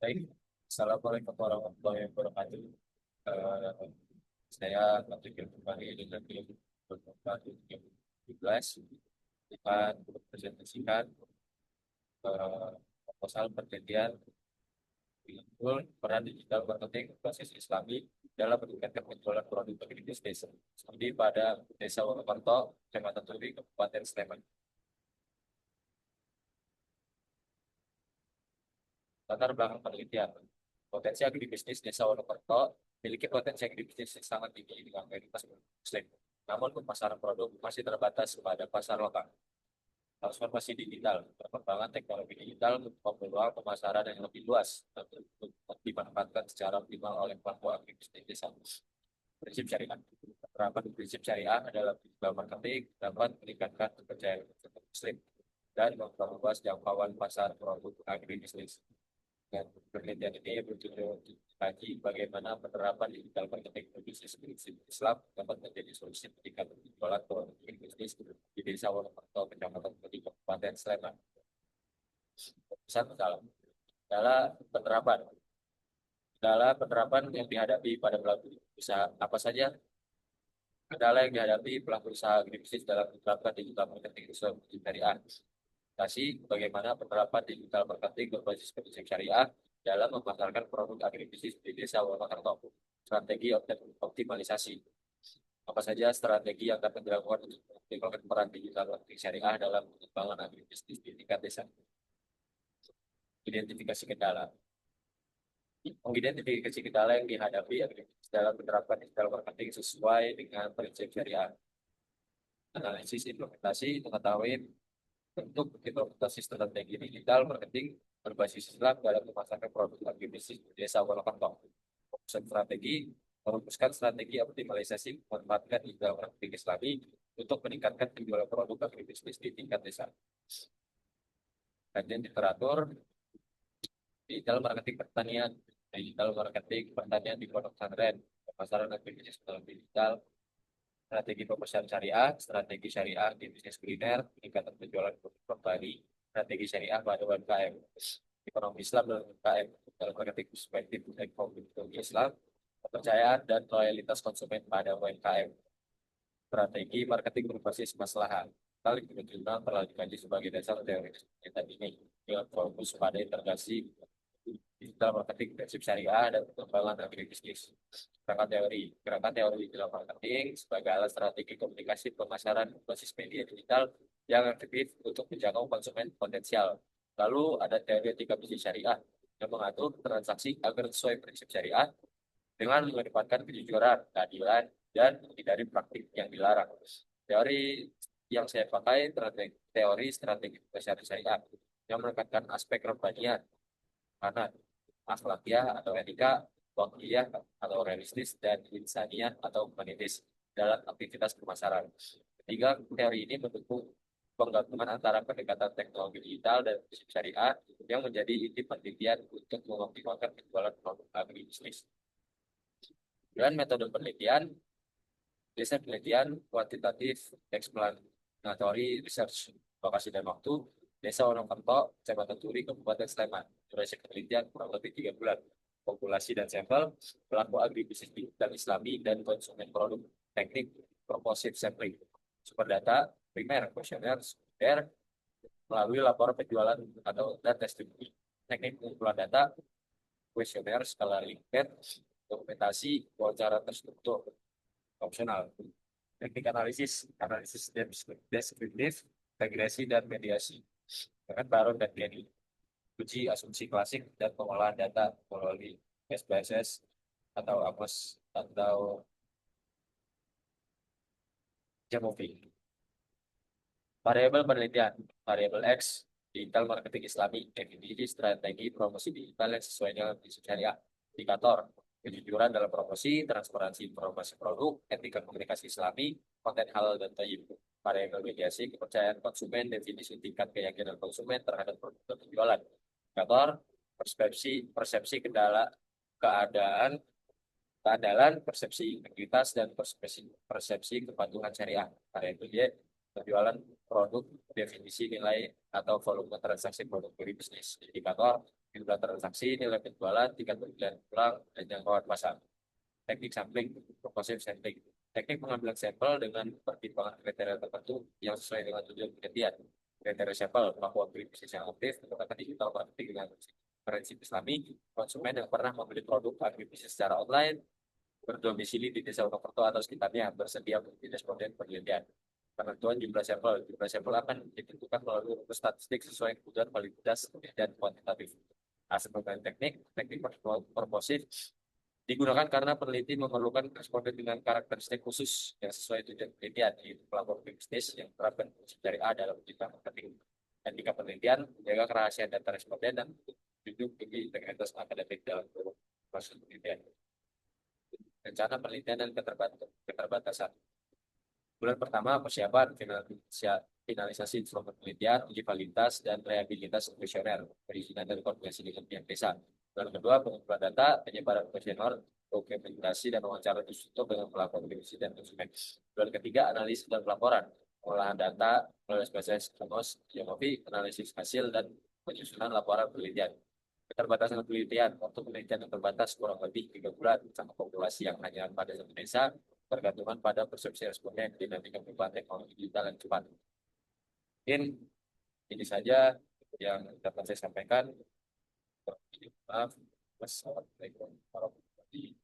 Baik, Assalamualaikum warahmatullahi wabarakatuh. Eh, saya Patrick kembali dengan film Berkembang 2017 akan mempresentasikan proposal penelitian Bingkul peran digital marketing basis Islami dalam meningkatkan penjualan produk agribisnis desa. Studi pada Desa Wonokerto, Kecamatan Turi, Kabupaten Sleman. Latar belakang penelitian. Potensi agribisnis Desa Wonokerto memiliki potensi agribisnis yang sangat tinggi dengan mayoritas Muslim. Namun pemasaran produk masih terbatas pada pasar lokal. Transformasi digital, perkembangan teknologi digital membuka peluang pemasaran yang lebih luas dan dimanfaatkan secara optimal oleh pelaku agribisnis desa. Prinsip syariah. Penerapan prinsip syariah adalah digital marketing dapat meningkatkan kepercayaan Muslim dan memperluas jangkauan pasar produk agribisnis. Dan penelitian ini bertujuan untuk mengkaji bagaimana penerapan digital marketing bisnis Islam dapat menjadi solusi peningkatan penjualan produk bisnis di Desa Wonokerto, Kecamatan Peti, Kabupaten Sleman. Satu dalam penerapan. Dalam penerapan yang dihadapi pada pelaku usaha apa saja kendala yang dihadapi pelaku usaha agribisnis dalam menerapkan digital marketing syariah. Kasih bagaimana penerapan digital marketing berbasis prinsip syariah dalam memasarkan produk agribisnis di Desa Wonokerto. Strategi optimalisasi. Apa saja strategi yang dapat dilakukan untuk mengoptimalkan peran digital marketing syariah dalam pengembangan agribisnis di tingkat desa. Identifikasi kendala. Mengidentifikasi kendala yang dihadapi agribisnis dalam menerapkan digital marketing sesuai dengan prinsip syariah. Analisis implementasi mengetahui untuk implementasi strategi digital marketing berbasis Islam dalam memasarkan produk agribisnis di Desa Wonokerto. Fokus strategi merumuskan strategi optimalisasi memanfaatkan digital marketing Islami untuk meningkatkan penjualan produk agribisnis di tingkat desa. Kajian literatur digital marketing pertanian, digital marketing pertanian di pondok pesantren, pemasaran agribisnis dalam digital, strategi pemasaran syariah, strategi syariah di bisnis kuliner, peningkatan penjualan produk kembali, strategi syariah pada UMKM, ekonomi Islam dan UMKM, dalam marketing perspektif ekonomi Islam, kepercayaan dan loyalitas konsumen pada UMKM, strategi marketing berbasis maslahat. Hal kebetulan telah dikaji sebagai dasar teori tadi ini dengan fokus pada integrasi digital marketing prinsip syariah dan pengembangan agribisnis. Gerakan teori digital marketing sebagai alat strategi komunikasi pemasaran basis media digital yang efektif untuk menjangkau konsumen potensial. Lalu ada teori etika bisnis syariah yang mengatur transaksi agar sesuai prinsip syariah dengan mengedepankan kejujuran, keadilan, dan menghindari praktik yang dilarang. Teori yang saya pakai teori strategi pemasaran syariah yang menekankan aspek rohaniah, kanan, akhlakiyah atau etika, wakiyah atau realistis, dan insaniah atau humanitis dalam aktivitas pemasaran. Ketiga, teori ini mendukung penggabungan antara pendekatan teknologi digital dan prinsip syariah yang menjadi inti penelitian untuk mengoptimalkan penjualan produk agribisnis. Dan metode penelitian, riset penelitian kuantitatif, explanatory research, lokasi dan waktu, Desa Wonokerto, Kecamatan Turi, Kabupaten Sleman. Durasi penelitian kurang lebih 3 bulan. Populasi dan sampel, pelaku agribisnis dan Islami, dan konsumen produk, teknik, proposif sampling. Sumber data, primer, kuesioner, sekunder, melalui laporan penjualan atau dan testimoni. Teknik pengumpulan data, kuesioner, skala Likert, dokumentasi, wawancara terstruktur, opsional. Teknik analisis deskriptif, regresi, dan mediasi. Dengan Baron dan Kenny. Uji asumsi klasik dan pengolahan data melalui SPSS atau APOS atau Jamovi. Variabel penelitian, variabel X, digital marketing Islami, definisi strategi promosi digital yang sesuai dengan prinsip syariah. Indikator, kejujuran dalam promosi, transparansi informasi produk, etika komunikasi Islami, konten halal dan thayyib. Variabel mediasi, kepercayaan konsumen, definisi tingkat keyakinan konsumen terhadap produk dan penjualan. Indikator, persepsi kendala, keadaan, keandalan, persepsi integritas, dan persepsi kepatuhan syariah. Variabel Y, penjualan produk, definisi nilai atau volume transaksi produk dari bisnis. Indikator, jumlah transaksi, nilai penjualan, tingkat pembelian ulang, dan jangkauan pasar. Teknik sampling, proporsi sampling. Teknik pengambilan sampel dengan pertimbangan kriteria tertentu yang sesuai dengan tujuan penelitian. Kriteria sampel, melakukan bisnis yang aktif, menggunakan digital marketing dengan prinsip Islami, konsumen yang pernah membeli produk agribisnis secara online, berdomisili di desa Wonokerto atau sekitarnya, bersedia menjadi responden penelitian. Penentuan jumlah sampel. Jumlah sampel akan ditentukan melalui rumus statistik sesuai kebutuhan validitas dan kuantitatif. Hasil pemilihan teknik, teknik proposif digunakan karena peneliti memerlukan responden dengan karakteristik khusus yang sesuai tujuan penelitian, yaitu pelaku bisnis yang menerapkan prinsip dari A dalam digital marketing. Etika penelitian menjaga kerahasiaan data responden dan duduk tinggi integritas akademik dalam proses penelitian. Rencana penelitian dan keterbatasan. Bulan pertama persiapan finalisasi instrumen penelitian, uji validitas, dan reliabilitas kuesioner, perizinan dan koordinasi dengan pihak desa. Bulan kedua pengumpulan data, penyebaran kuesioner, dokumentasi dan wawancara tertutup dengan pelaku akademisi dan konsumen. Bulan ketiga analisis dan pelaporan, pengolahan data, melalui spesialis Yomovi, analisis hasil dan penyusunan laporan penelitian. Keterbatasan penelitian, waktu penelitian yang terbatas kurang lebih 3 bulan sama populasi yang hanya pada satu desa, bergantungan pada persepsi responden dinamika perubahan teknologi digital yang cepat. Mungkin ini saja yang dapat saya sampaikan. Maaf. Wassalamualaikum warahmatullahi wabarakatuh.